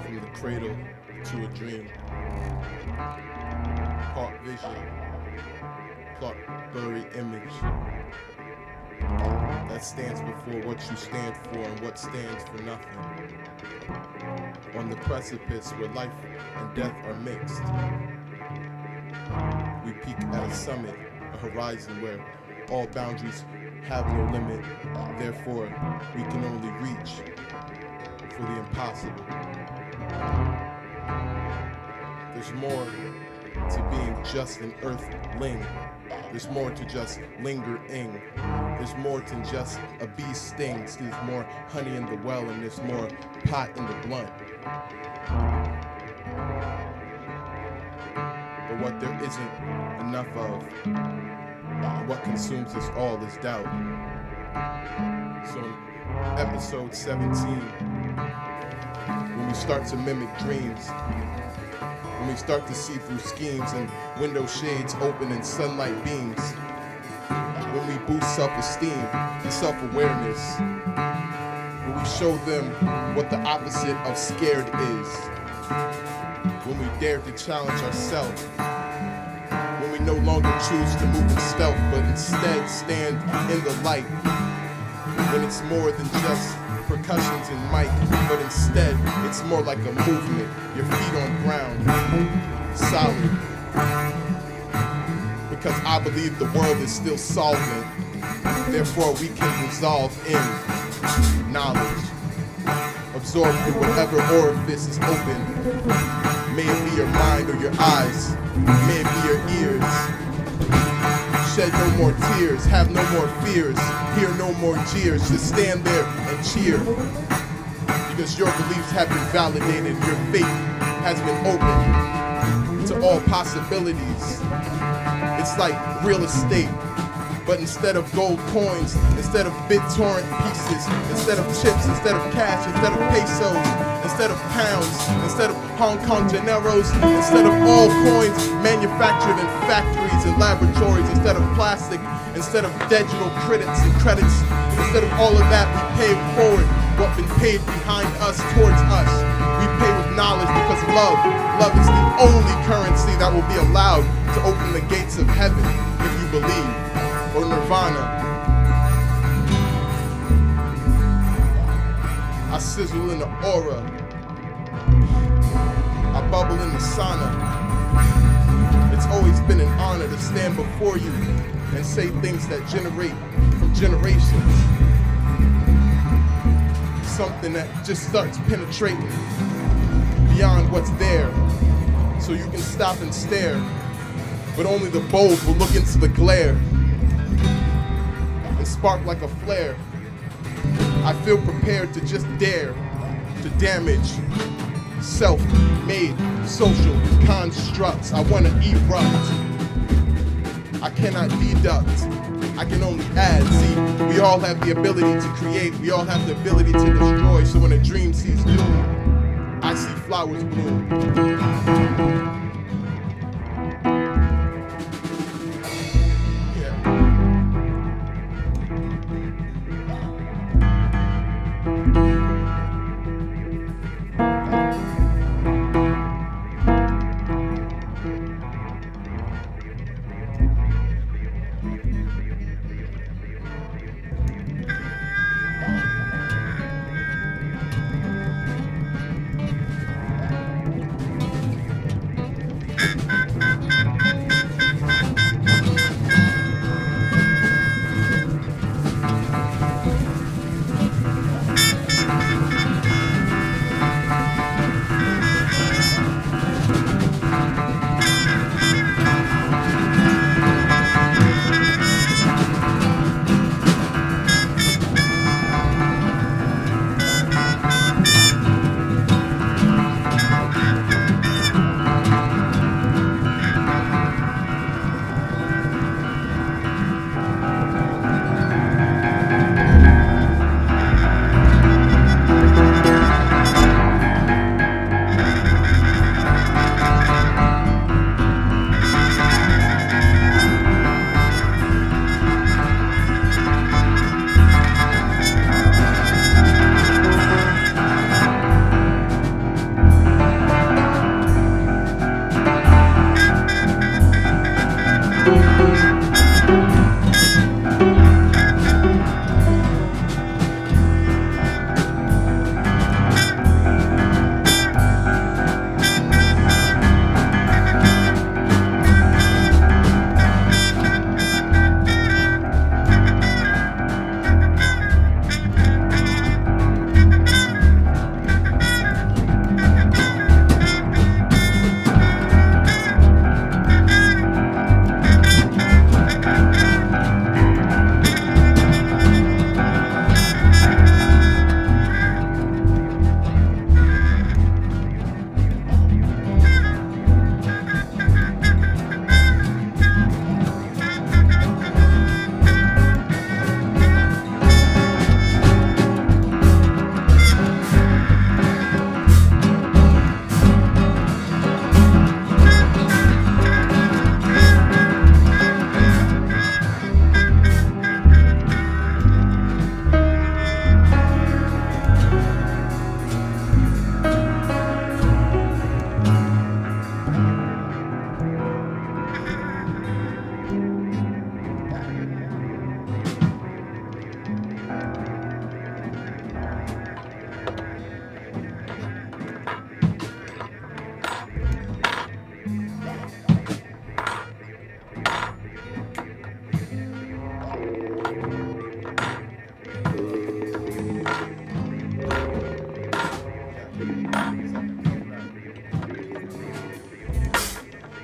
From the cradle to a dream. Part vision, part blurry image. That stands before what you stand for and what stands for nothing. On the precipice where life and death are mixed. We peak at a summit, a horizon where all boundaries have no limit. Therefore, we can only reach for the impossible. There's more to being just an earthling. There's more to just lingering. There's more than just a bee stings. There's more honey in the well and there's more pot in the blunt. But what there isn't enough of, and what consumes us all is doubt. So in episode 17, when we start to mimic dreams, when we start to see through schemes and window shades open and sunlight beams, when we boost self-esteem and self-awareness, when we show them what the opposite of scared is, when we dare to challenge ourselves, when we no longer choose to move in stealth but instead stand in the light, when it's more than just percussions and mic, but instead it's more like a movement, your feet on ground, solid. Because I believe the world is still solvent, therefore we can resolve in knowledge. Absorb through whatever orifice is open, may it be your mind or your eyes, may it be your ears. Shed no more tears, have no more fears, hear no more jeers, just stand there and cheer. Because your beliefs have been validated, your faith has been open to all possibilities. It's like real estate, but instead of gold coins, instead of BitTorrent pieces, instead of chips, instead of cash, instead of pesos, instead of pounds, instead of Hong Kong dineros, instead of all coins manufactured in factories and laboratories, instead of plastic, instead of digital credits and credits, instead of all of that, we pay forward what been paid behind us towards us. We pay with knowledge because love is the only currency that will be allowed to open the gates of heaven if you believe, or nirvana. I sizzle in the aura, I bubble in the sauna. It's always been an honor to stand before you and say things that generate from generations. Something that just starts penetrating beyond what's there, so you can stop and stare, but only the bold will look into the glare and spark like a flare. I feel prepared to just dare to damage self-made social constructs. I want to erupt. I cannot deduct. I can only add. See, we all have the ability to create. We all have the ability to destroy. So when a dream sees doom, I see flowers bloom.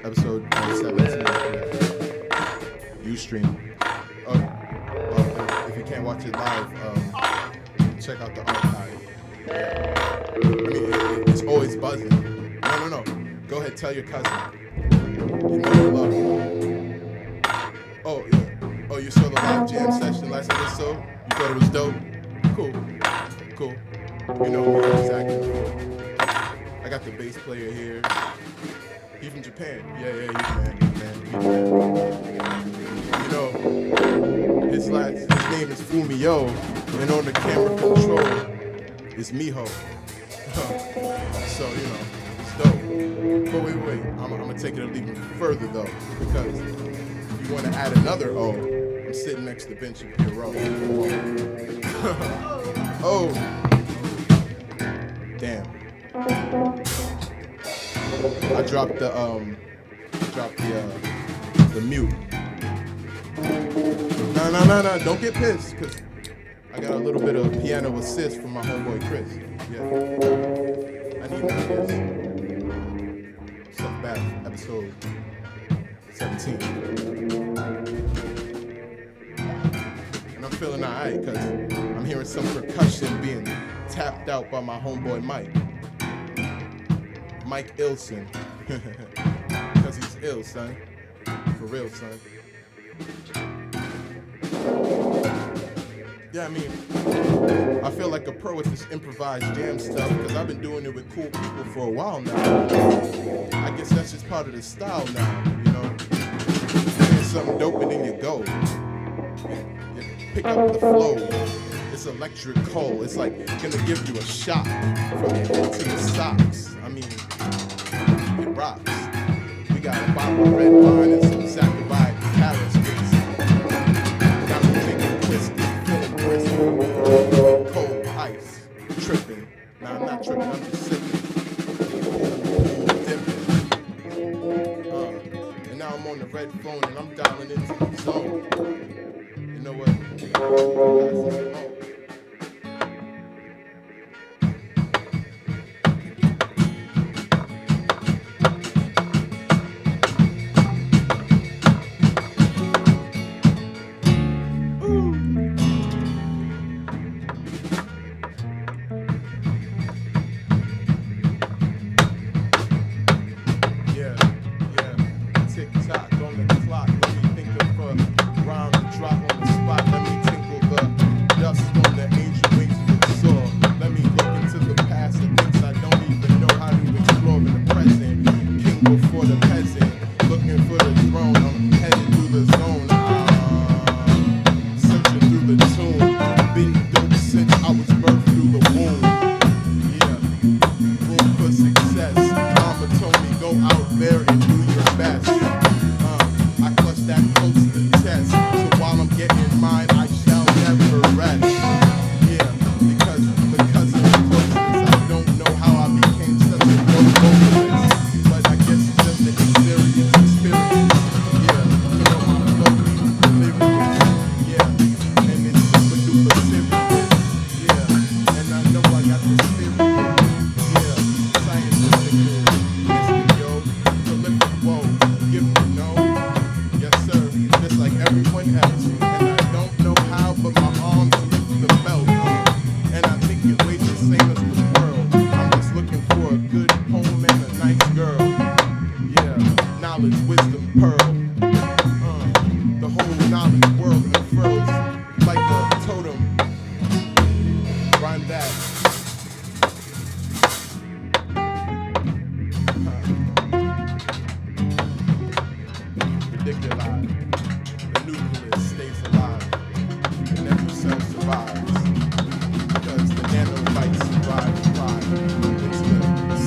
episode 17. Ustream. If you can't watch it live, check out the archive. I mean, it's always buzzing. No. Go ahead, tell your cousin. You know you love him. Oh, yeah. Oh, you saw the live jam session last episode? You thought it was dope? Cool. You know me, exactly. I got the bass player here. He from Japan. Yeah, he's man. You know, his name is Fumio, and on the camera control is Miho. So, you know, it's dope. But wait, I'm gonna take it a little further though, because if you want to add another O, I'm sitting next to the bench of Pierrot. Oh, damn. I dropped the mute. No, don't get pissed, cause I got a little bit of piano assist from my homeboy Chris. Yeah, I need none of this. Sulphurbath, episode 17. And I'm feeling alright, cause I'm hearing some percussion being tapped out by my homeboy Mike Ilson. Cause he's ill, son. For real, son. Yeah, I mean, I feel like a pro with this improvised jam stuff because I've been doing it with cool people for a while now. I guess that's just part of the style now, you know? There's something dope and then you go. You pick up the flow. It's electrical. It's like gonna give you a shock from your head to the socks. I mean, it rocks. We got a bottle of red wine and some Zachariah Paris. Got me drinking whiskey, feeling brisk. Cold ice, tripping. Nah, I'm not tripping, I'm just sipping. Dipping. And now I'm on the red phone and I'm dialing into the zone. You know what?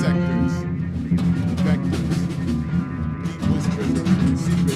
Sectors, vectors, deep whispers of secret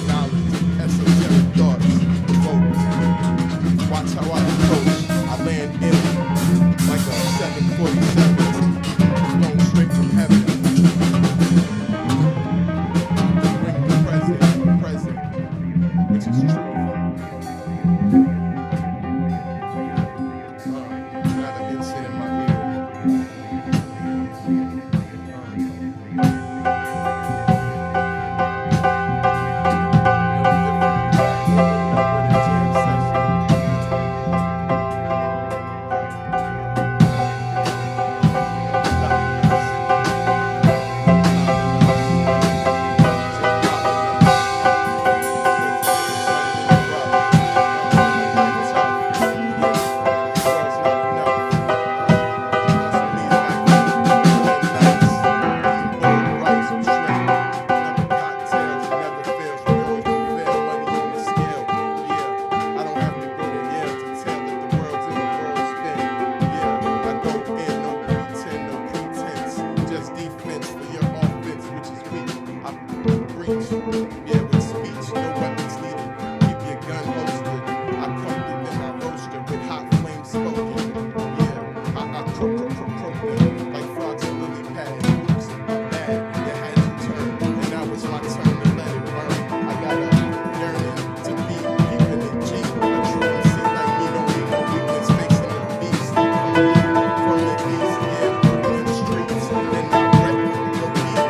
reach. Yeah, with speech, no weapons needed. Keep your gun holstered. I cooked it in my roaster with hot flames smoking. Yeah, I croak them like frogs in lily pad. Oops, I'm bad. Your had to turn, and now it's my turn to let it burn. I got a yearning to be keeping it G. A true MC like me don't need no weakness, facing the beast. From the east, yeah, Brooklyn streets, and I wreck your beat.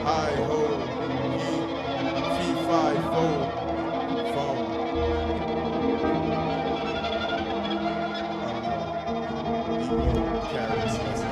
Hi ho, he, fi, fo, phone. Carrots, let's go.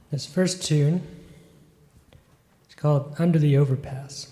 This first tune is called Under the Overpass.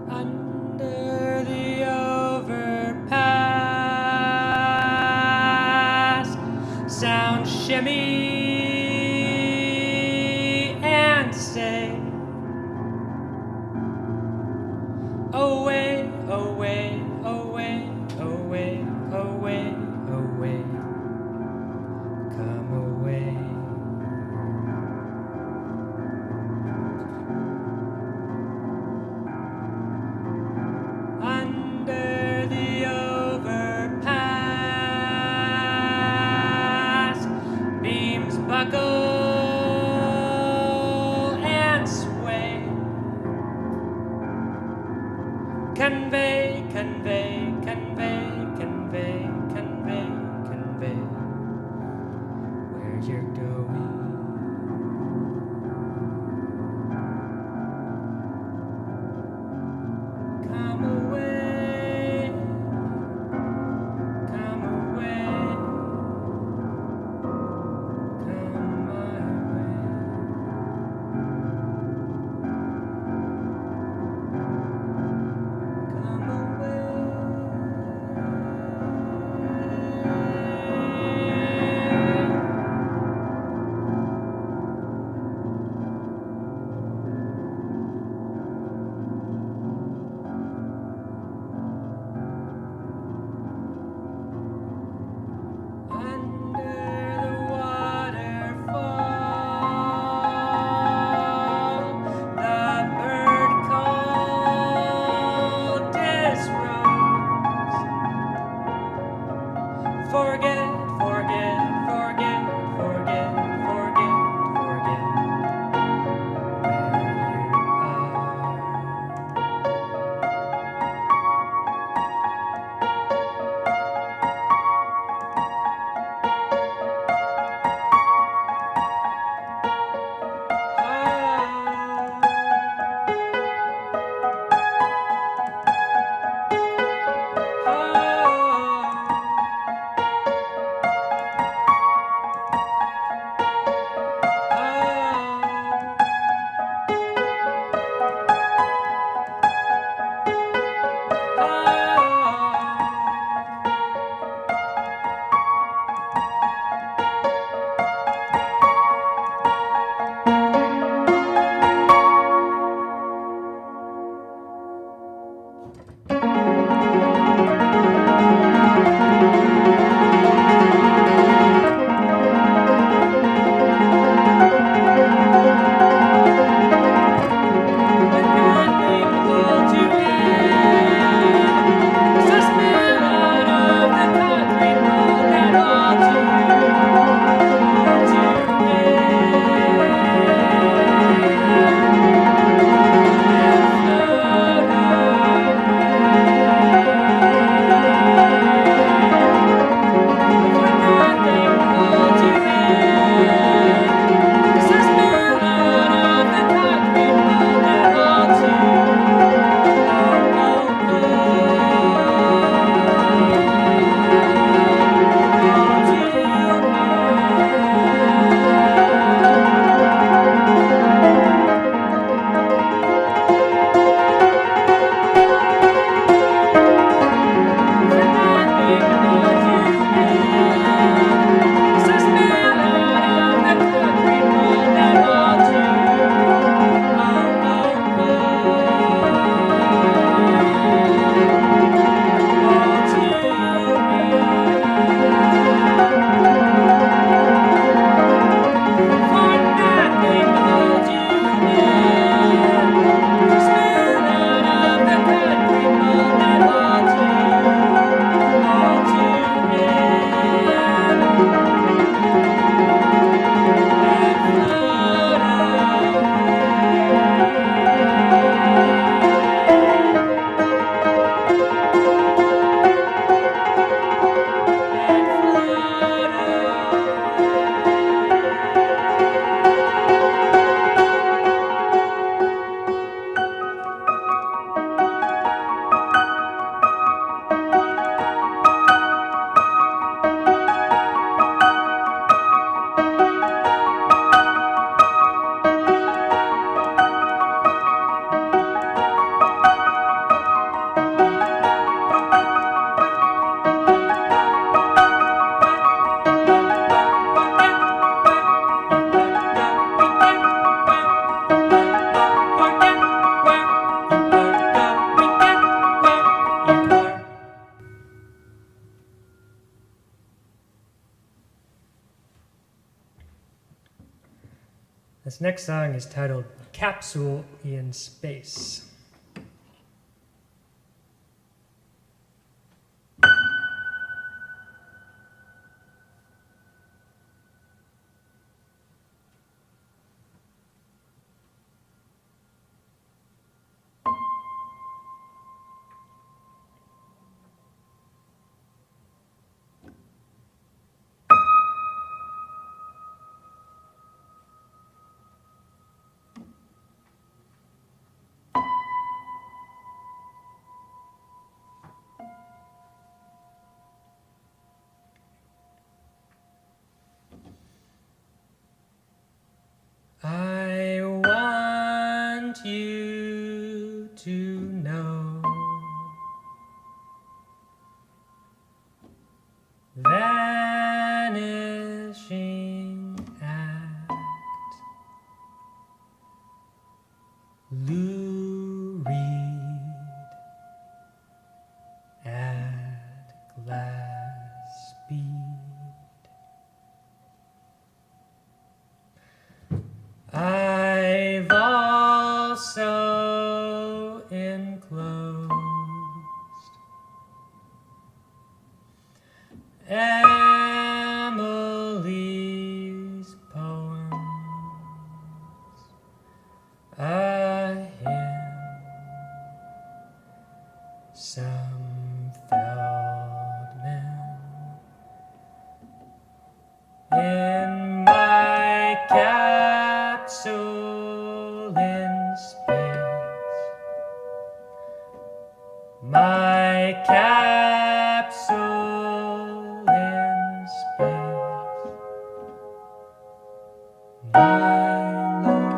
Under the overpass, sound shimmy and say, away, away, away, away, away, away, come away. Under the overpass, beams buckle and sway. Convey, convey, convey, convey, convey, convey where you're going. Come away, come away, come my way. Come next song is titled Capsule in Space. I want you to know vanishing act, Lou Reed at glass speed. I've also enclosed Emily's poems, a hymn, some Feldman, in my capsule in space, my capsule in space, my Lord.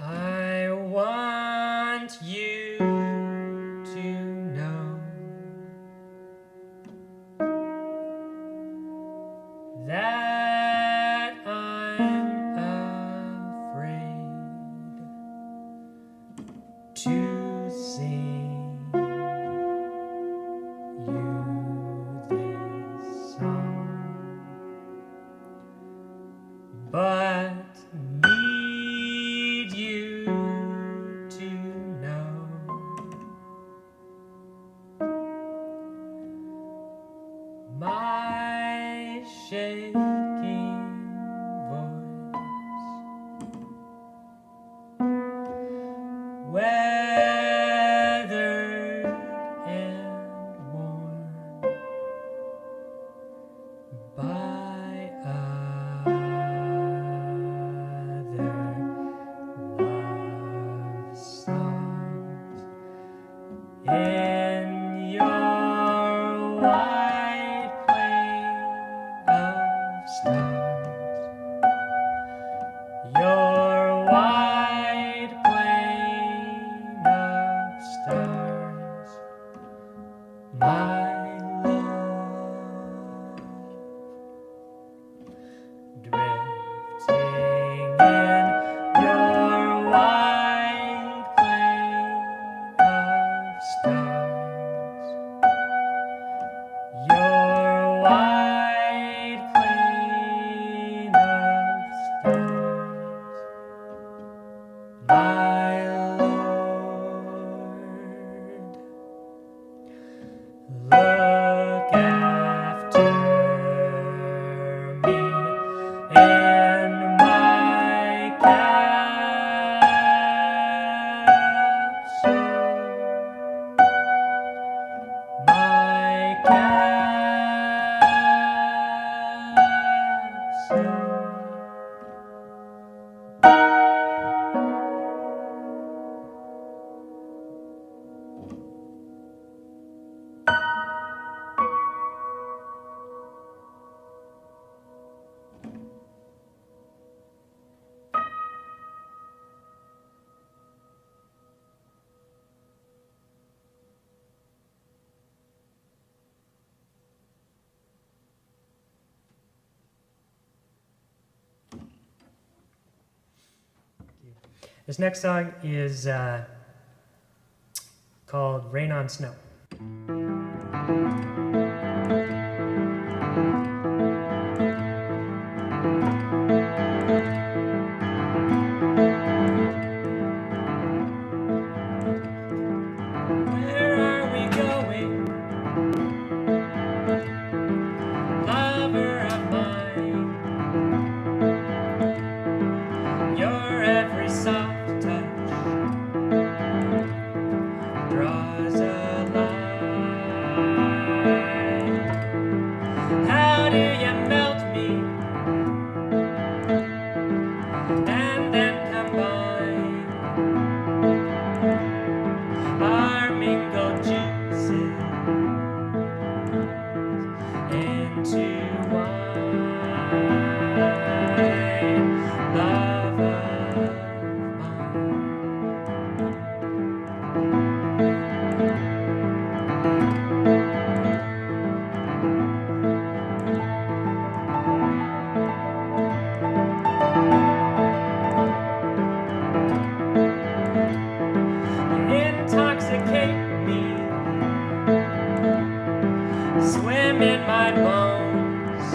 I want you to know that I'm afraid to sing you this song, but need you to know my shaking voice, weathered and worn by other love songs in your wide plain of This next song is called Rain on Snow. Where are we going? Lover of mine, your every soft touch draws a line. How do you melt me and then combine our mingled juices into wine, love of mine. Intoxicate me, swim in my bones.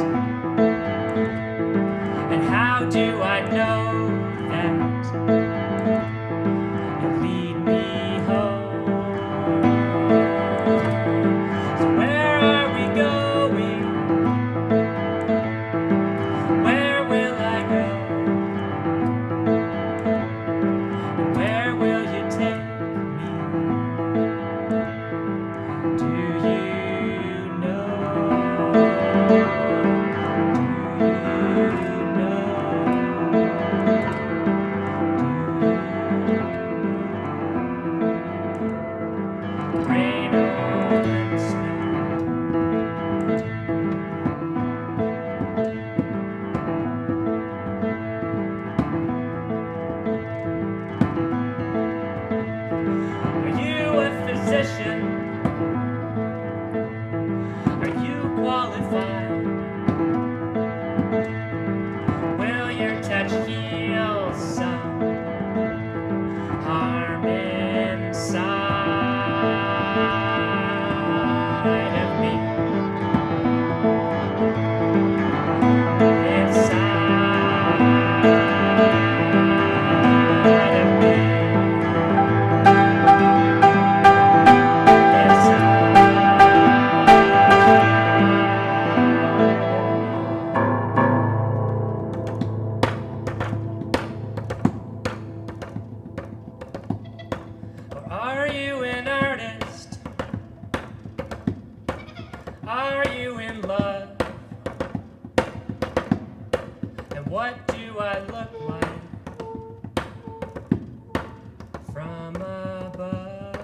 And how do I know that you lead me home? So where are we going? Where will I go? And where will you take me? Do you know? Do you know? Rain on snow. Are you a physician? Are you qualified? Will your touch heal some harm inside of me? Inside of me. Or are you an artist? Are you in love? And what do I look like from above?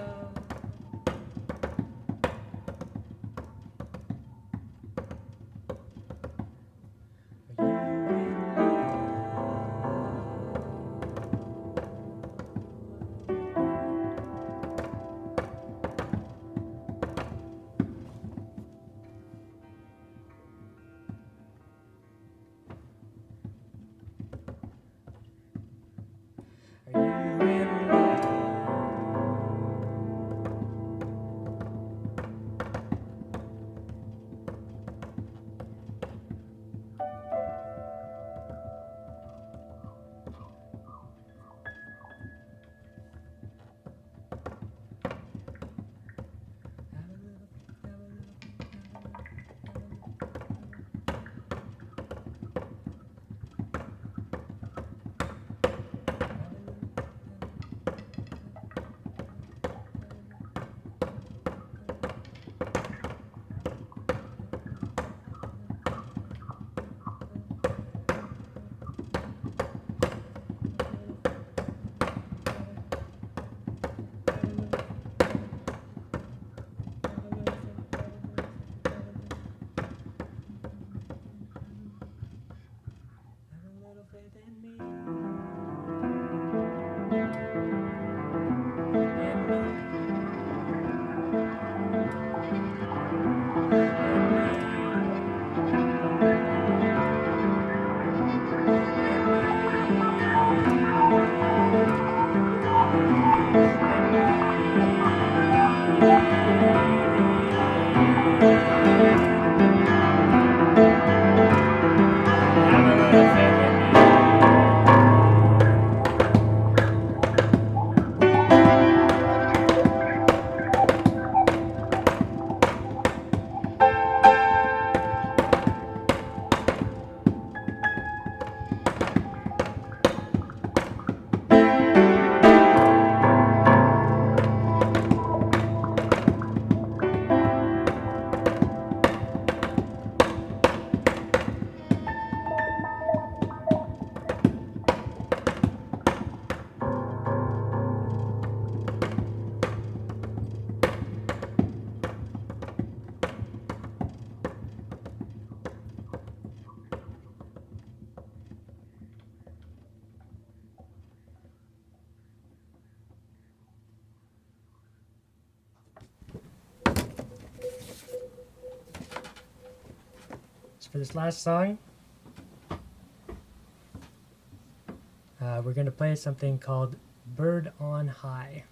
Are you in for this last song, we're going to play something called Bird on High.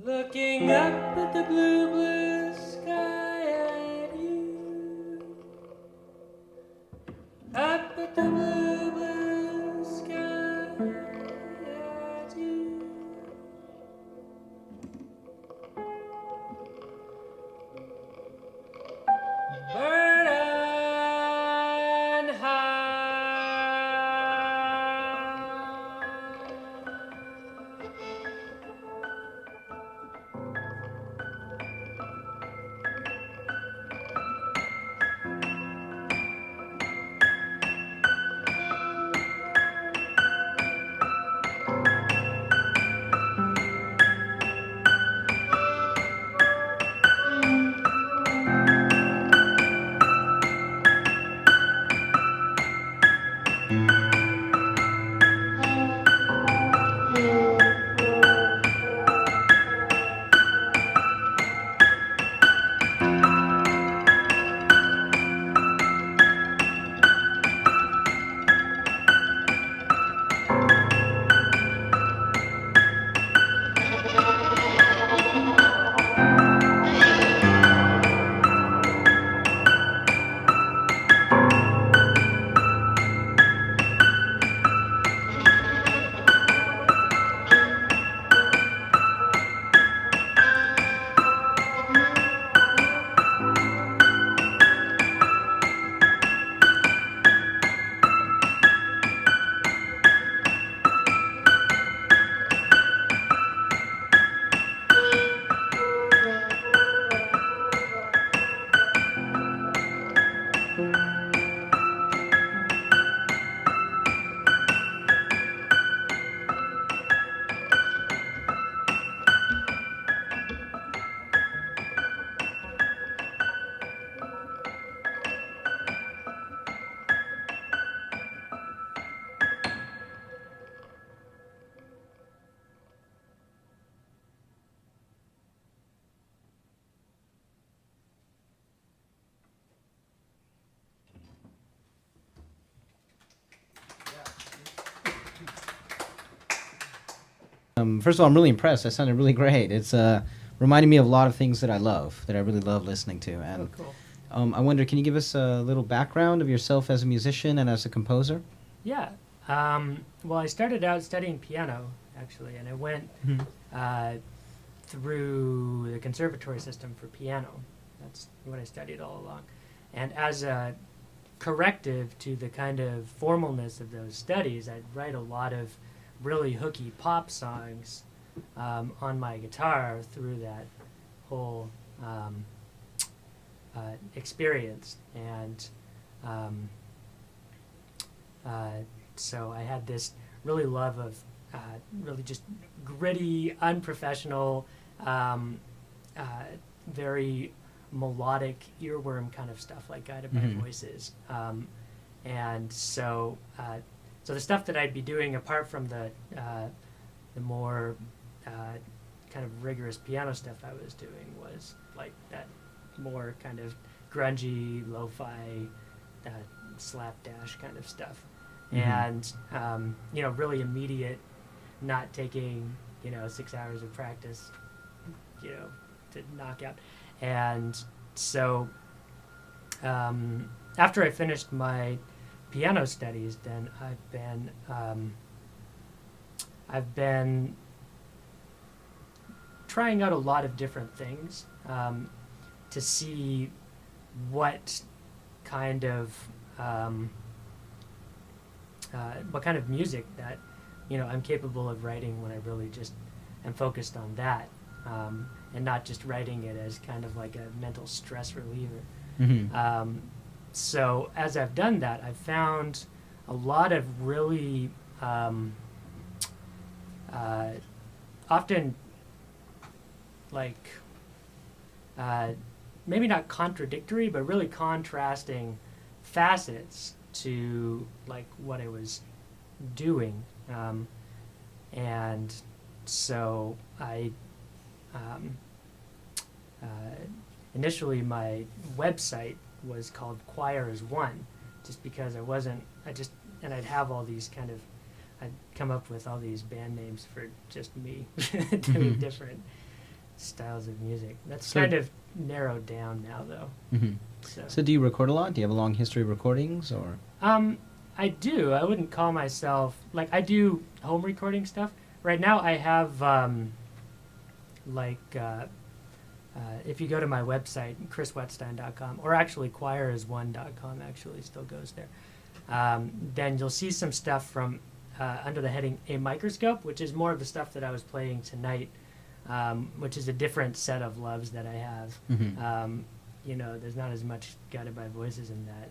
Looking up at the blue, blue sky at you. Up at the blue, blue sky at you. Bird on high. First of all, I'm really impressed. That sounded really great. It's reminding me of a lot of things that I love, that I really love listening to. And cool. I wonder, can you give us a little background of yourself as a musician and as a composer? Yeah. Well, I started out studying piano, actually, and I went through the conservatory system for piano. That's what I studied all along. And as a corrective to the kind of formalness of those studies, I'd write a lot of really hooky pop songs on my guitar through that whole experience. And so I had this really love of really just gritty, unprofessional, very melodic earworm kind of stuff, like Guided by Voices. And so so the stuff that I'd be doing apart from the more kind of rigorous piano stuff I was doing was like that more kind of grungy, lo-fi, slapdash kind of stuff. And really immediate, not taking 6 hours of practice to knock out. And so after I finished my piano studies, then I've been trying out a lot of different things to see what kind of music that I'm capable of writing when I really just am focused on that, and not just writing it as kind of like a mental stress reliever. So as I've done that, I've found a lot of really often like maybe not contradictory, but really contrasting facets to like what I was doing. And so I initially my website was called Choir as One, just because I'd have all these I'd come up with all these band names for just me doing different styles of music. That's kind of narrowed down now, though. So do you record a lot? Do you have a long history of recordings, or? I do. I wouldn't call myself I do home recording stuff. Right now, I have if you go to my website, chriswetstein.com, or actually choiras1.com actually still goes there, then you'll see some stuff from under the heading A Microscope, which is more of the stuff that I was playing tonight, which is a different set of loves that I have. There's not as much Guided by Voices in that.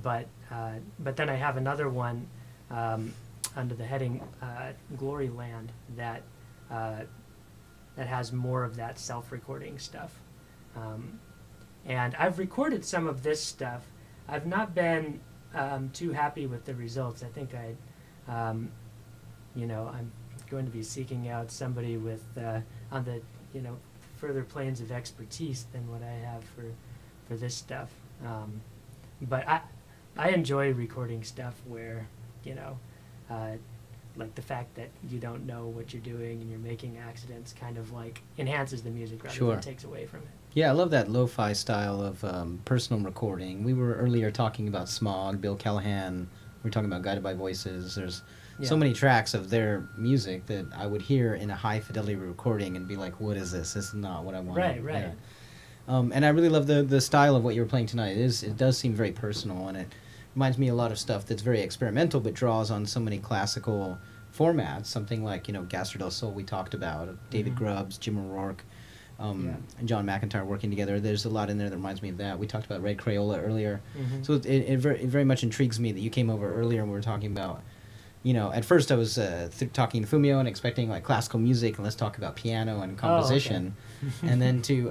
But then I have another one under the heading Glory Land that has more of that self-recording stuff. And I've recorded some of this stuff. I've not been too happy with the results. I think I'm going to be seeking out somebody with on the further planes of expertise than what I have for this stuff. But I enjoy recording stuff where like the fact that you don't know what you're doing and you're making accidents kind of like enhances the music rather than takes away from it. Yeah, I love that lo-fi style of personal recording. We were earlier talking about Smog, Bill Callahan. We were talking about Guided by Voices. There's so many tracks of their music that I would hear in a high-fidelity recording and be like, what is this? This is not what I want. Right. Yeah. And I really love the style of what you were playing tonight. It does seem very personal, and it reminds me a lot of stuff that's very experimental but draws on so many classical formats, something like Gaster del Sol we talked about, David Grubbs, Jim O'Rourke, and John McIntyre working together. There's a lot in there that reminds me of that. We talked about Red Crayola earlier. So it very much intrigues me that you came over earlier and we were talking about, at first I was talking to Fumio and expecting like classical music and let's talk about piano and composition. And then to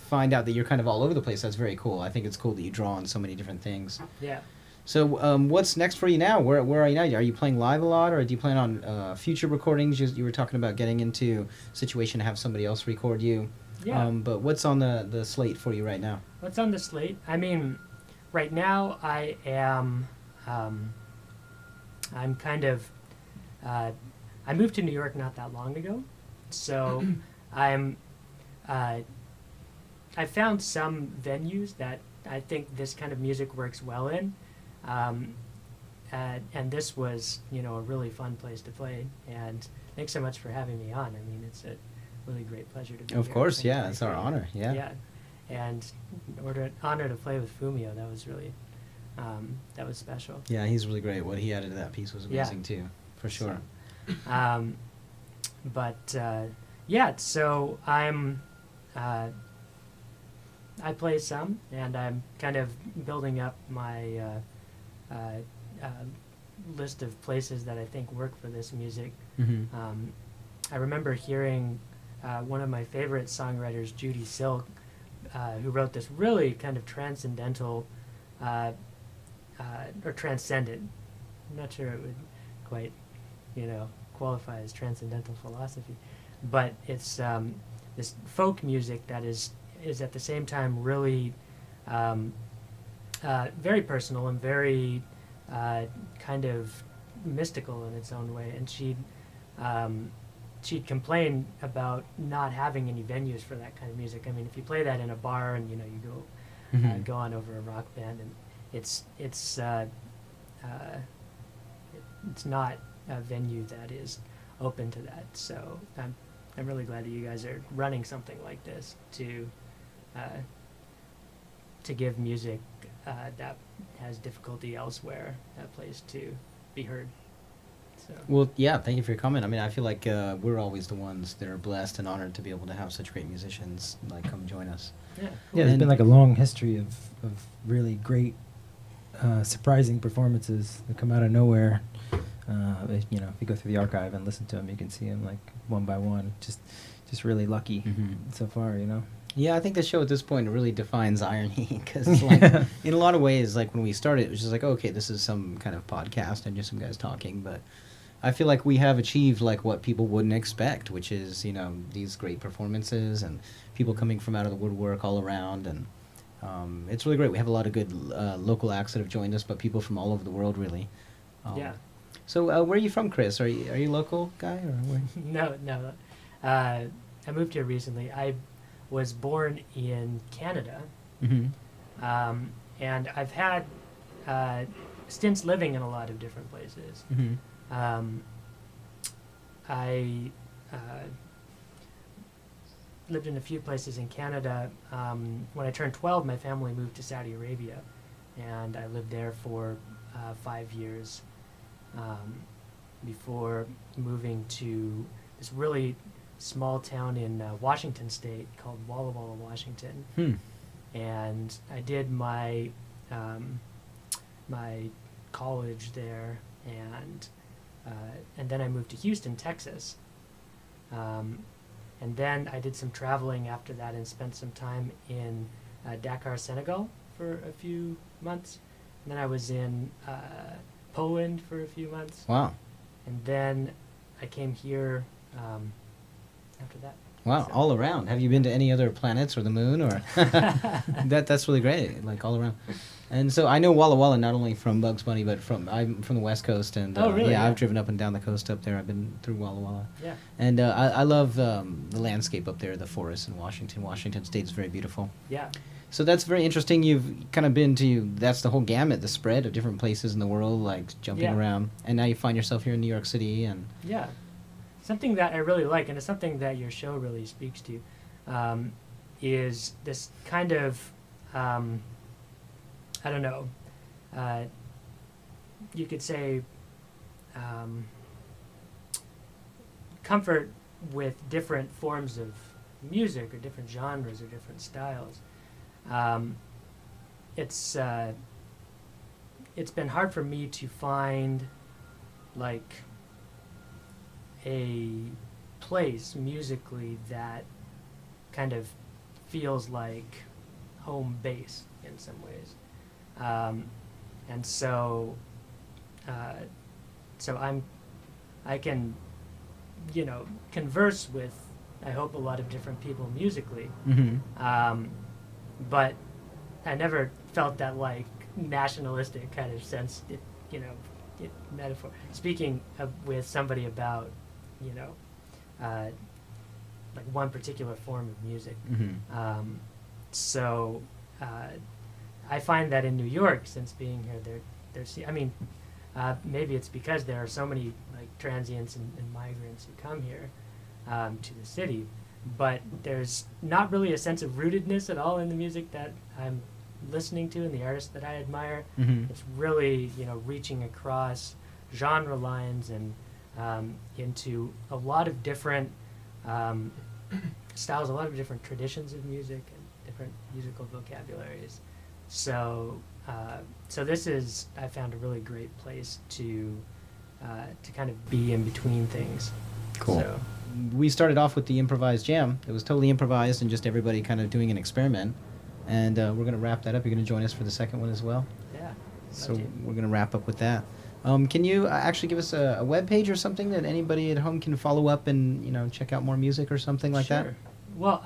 find out that you're kind of all over the place, that's very cool. I think it's cool that you draw on so many different things. Yeah. So what's next for you now? Where are you now? Are you playing live a lot, or do you plan on future recordings? You were talking about getting into a situation to have somebody else record you. Yeah. But what's on the slate for you right now? What's on the slate? I mean, right now I am I'm kind of I moved to New York not that long ago, so I'm I found some venues that I think this kind of music works well in, and this was, you know, a really fun place to play. And thanks so much for having me on. I mean, it's a really great pleasure to be here. Of course, And yeah, it's our honor. Yeah. Yeah, and honor to play with Fumio. That was really that was special. Yeah, he's really great. What he added to that piece was Yeah. amazing too, for sure. So, but yeah, so I play some, and I'm kind of building up my list of places that I think work for this music. Mm-hmm. I remember hearing one of my favorite songwriters, Judy Silk, who wrote this really kind of transcendental or transcendent. I'm not sure it would quite, you know, qualify as transcendental philosophy, but it's this folk music that is at the same time really very personal and very kind of mystical in its own way. And she'd complain about not having any venues for that kind of music. I mean, if you play that in a bar and, you know, you go go on over a rock band, and it's not a venue that is open to that. So I'm really glad that you guys are running something like this to give music that has difficulty elsewhere a place to be heard. So. Well, yeah, thank you for your comment. I mean, I feel like we're always the ones that are blessed and honored to be able to have such great musicians like come join us. Yeah, Yeah, there's been like a long history of really great, surprising performances that come out of nowhere. If you go through the archive and listen to them, you can see them like one by one. Just really lucky so far, you know. Yeah, I think the show at this point really defines irony because, like, in a lot of ways, like when we started, it was just like, okay, this is some kind of podcast and just some guys talking. But I feel like we have achieved like what people wouldn't expect, which is, you know, these great performances and people coming from out of the woodwork all around, and it's really great. We have a lot of good local acts that have joined us, but people from all over the world, really. Yeah. So, where are you from, Chris? Are you a local guy or where? No. I moved here recently. I was born in Canada, and I've had stints living in a lot of different places. I lived in a few places in Canada. When I turned 12, my family moved to Saudi Arabia, and I lived there for 5 years before moving to this really small town in Washington State called Walla Walla, Washington. And I did my my college there, and then I moved to Houston, Texas. And then I did some traveling after that and spent some time in Dakar, Senegal for a few months. And then I was in Poland for a few months. Wow. And then I came here after that. Wow, So- all around. Have you been to any other planets or the moon or? That's really great. Like all around. And so I know Walla Walla not only from Bugs Bunny, but I'm from the West Coast, and Oh, really? yeah, Yeah. I've driven up and down the coast up there. I've been through Walla Walla, Yeah. and I love the landscape up there, the forests in Washington. Washington State is very beautiful. Yeah. So that's very interesting. You've kind of been to that's the whole gamut, the spread of different places in the world, like jumping Yeah. around, and now you find yourself here in New York City, and Yeah. Something that I really like, and it's something that your show really speaks to, is this kind of, I don't know, you could say comfort with different forms of music or different genres or different styles. It's been hard for me to find like a place musically that kind of feels like home base in some ways, and so I can, you know, converse with, I hope, a lot of different people musically, but I never felt that like nationalistic kind of sense, metaphor. Speaking with somebody about you know, like one particular form of music. So I find that in New York, since being here, I mean, maybe it's because there are so many like transients and migrants who come here to the city, but there's not really a sense of rootedness at all in the music that I'm listening to and the artists that I admire. It's really, you know, reaching across genre lines and into a lot of different styles, a lot of different traditions of music and different musical vocabularies. So this is, I found, a really great place to kind of be in between things. Cool. So, We started off with the improvised jam. It was totally improvised and just everybody kind of doing an experiment. And we're going to wrap that up. You're going to join us for the second one as well? yeah. So Okay. we're going to wrap up with that. Can you actually give us a web page or something that anybody at home can follow up and, you know, check out more music or something like that? Sure. Well,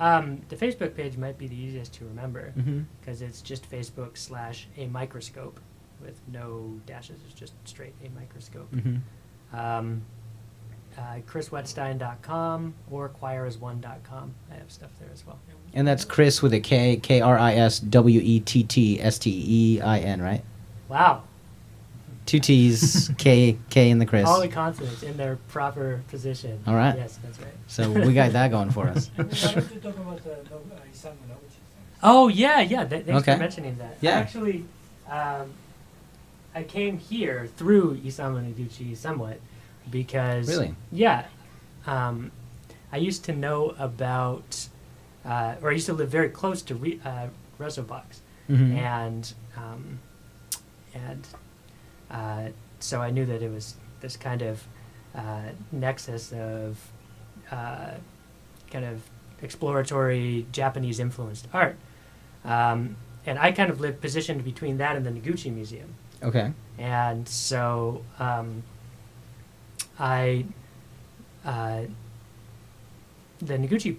the Facebook page might be the easiest to remember because it's just Facebook/a microscope with no dashes. It's just straight a microscope. ChrisWetstein.com or choiras1.com. I have stuff there as well. And that's Chris with a K, KrisWettein, right? Wow. Two T's, K in the Chris. All the consonants in their proper position. All right. Yes, that's right. So we got that going for us. And why don't you talk about Isamu Noguchi? Oh, yeah. Thanks Okay. for mentioning that. Yeah. Actually, I came here through Isamu Noguchi somewhat because... Really? Yeah. I used to know about... or I used to live very close to Resobox. And so I knew that it was this kind of nexus of kind of exploratory Japanese influenced art. And I kind of lived positioned between that and the Noguchi Museum. Okay. And so the Noguchi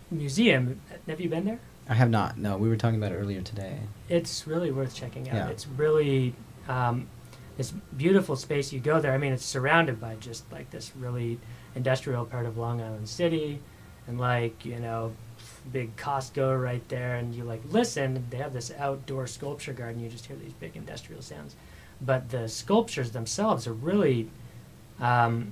Museum, have you been there? I have not. No, we were talking about it earlier today. It's really worth checking out. Yeah. It's really this beautiful space. You go there, I mean, it's surrounded by just like this really industrial part of Long Island City and like, you know, big Costco right there, and you like listen, they have this outdoor sculpture garden, you just hear these big industrial sounds. But the sculptures themselves are really very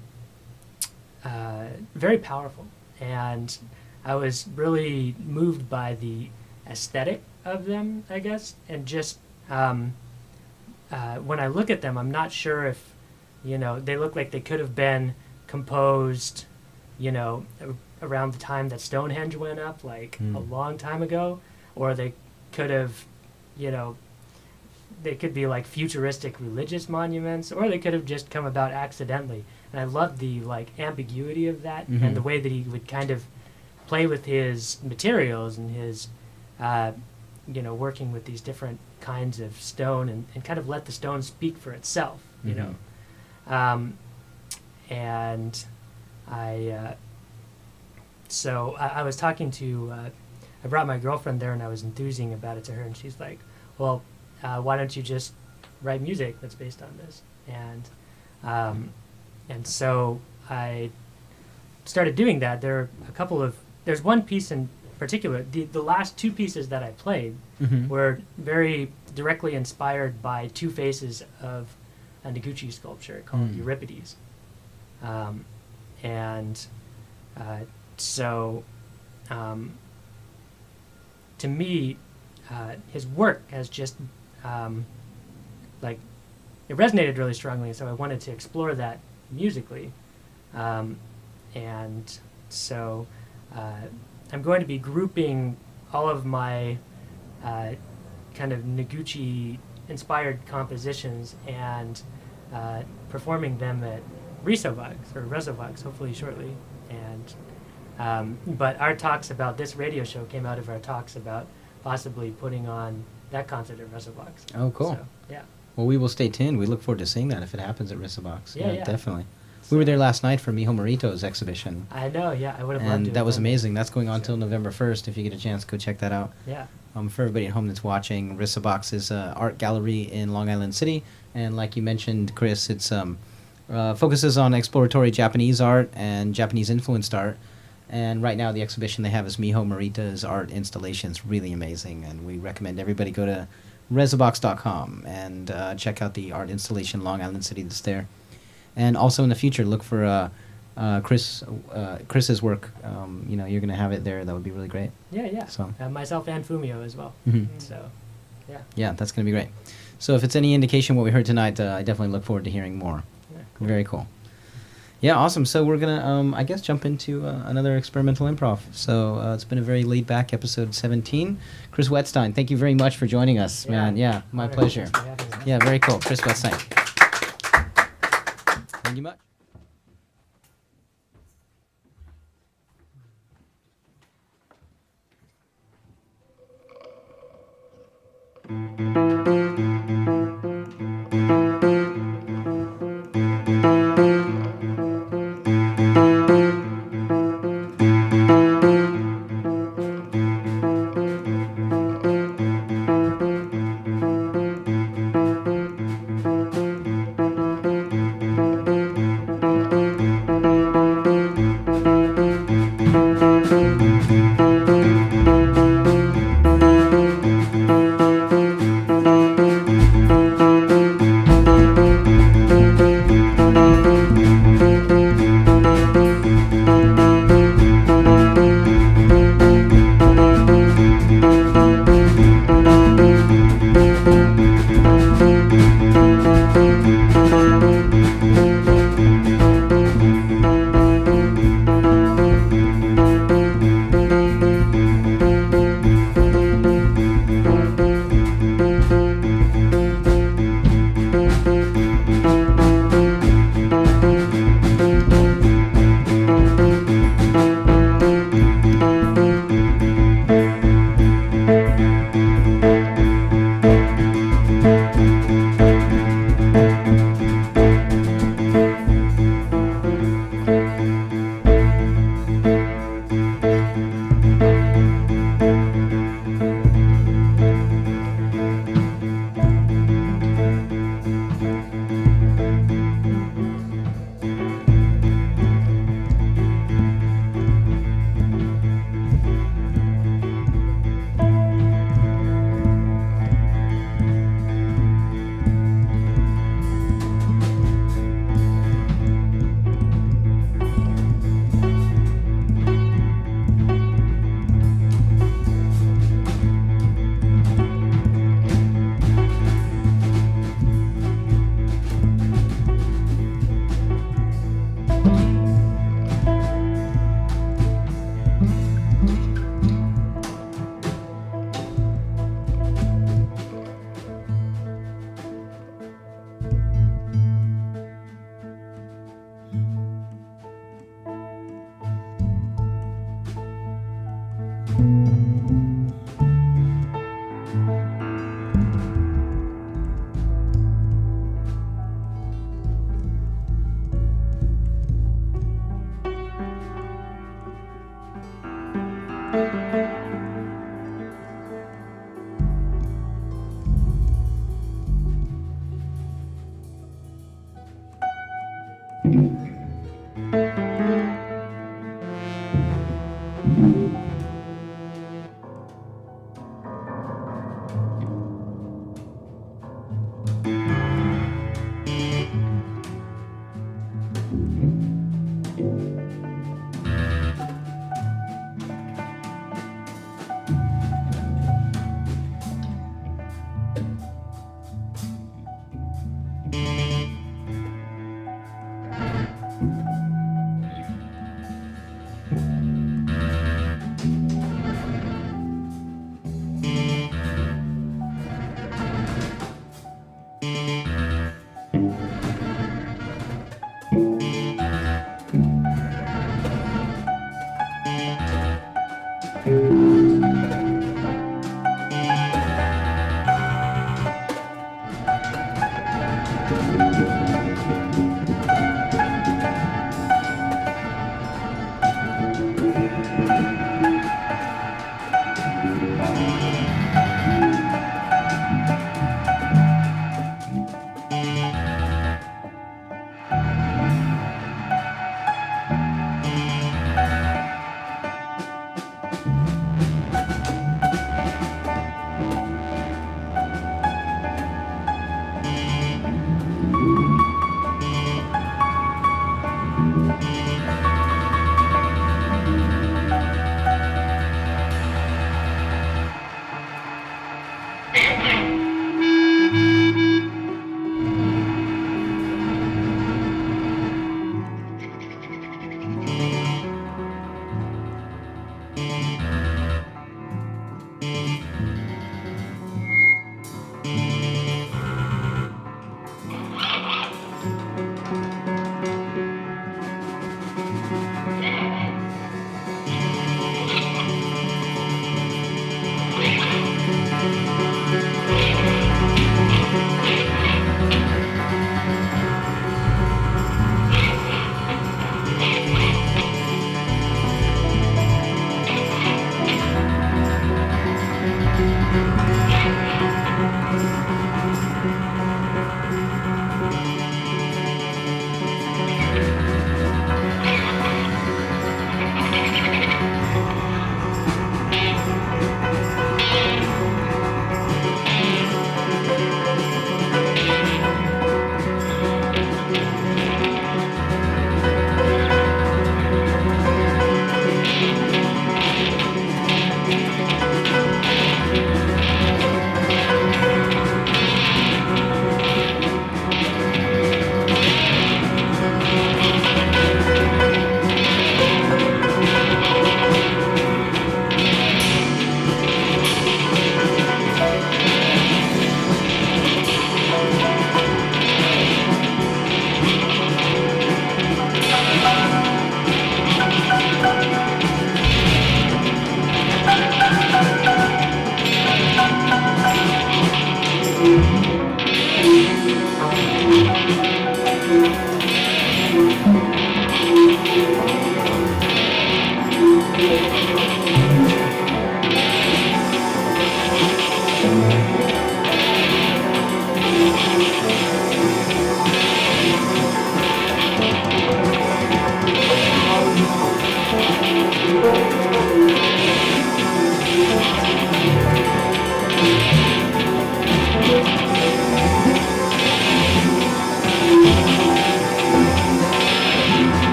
powerful, and I was really moved by the aesthetic of them, I guess, and just when I look at them, I'm not sure if, you know, they look like they could have been composed, you know, around the time that Stonehenge went up, like a long time ago, or they could have, you know, they could be like futuristic religious monuments, or they could have just come about accidentally. And I love the like ambiguity of that and the way that he would kind of play with his materials and his, you know, working with these different kinds of stone and kind of let the stone speak for itself, you know. And so I was talking to, I brought my girlfriend there and I was enthusing about it to her, and she's like, well, why don't you just write music that's based on this? And so I started doing that. There's one piece in particular, the last two pieces that I played were very directly inspired by two faces of a Noguchi sculpture called Euripides. So to me, his work has just like it resonated really strongly, so I wanted to explore that musically, and so I'm going to be grouping all of my kind of Noguchi inspired compositions and performing them at Resovox hopefully shortly. And but our talks about this radio show came out of our talks about possibly putting on that concert at Resovox. Oh, cool. So, yeah. Well, we will stay tuned. We look forward to seeing that if it happens at Resobox. Yeah. Definitely. We were there last night for Miho Morito's exhibition. I know, yeah. I would have loved And to. that have was done amazing. That's going on till November 1st. If you get a chance, go check that out. Yeah. For everybody at home that's watching, Resobox is an art gallery in Long Island City. And like you mentioned, Chris, it's focuses on exploratory Japanese art and Japanese influenced art. And right now the exhibition they have is Miho Morita's art installations, really amazing. And we recommend everybody go to resobox.com and check out the art installation Long Island City that's there. And also in the future, look for Chris's work. You know, you're going to have it there. That would be really great. Yeah. So. Myself and Fumio as well. Mhm. So, yeah. Yeah, that's going to be great. So if it's any indication what we heard tonight, I definitely look forward to hearing more. Yeah, Very cool. Yeah, awesome. So we're going to, I guess, jump into another experimental improv. So it's been a very laid-back episode 17. Chris Wetstein, thank you very much for joining us, man. Yeah, my Honor. pleasure. Thanks for having us. Yeah, very cool. Chris Wetstein. Thank you much.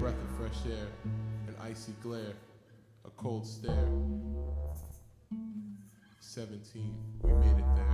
breath of fresh air, an icy glare, a cold stare. 17, we made it there.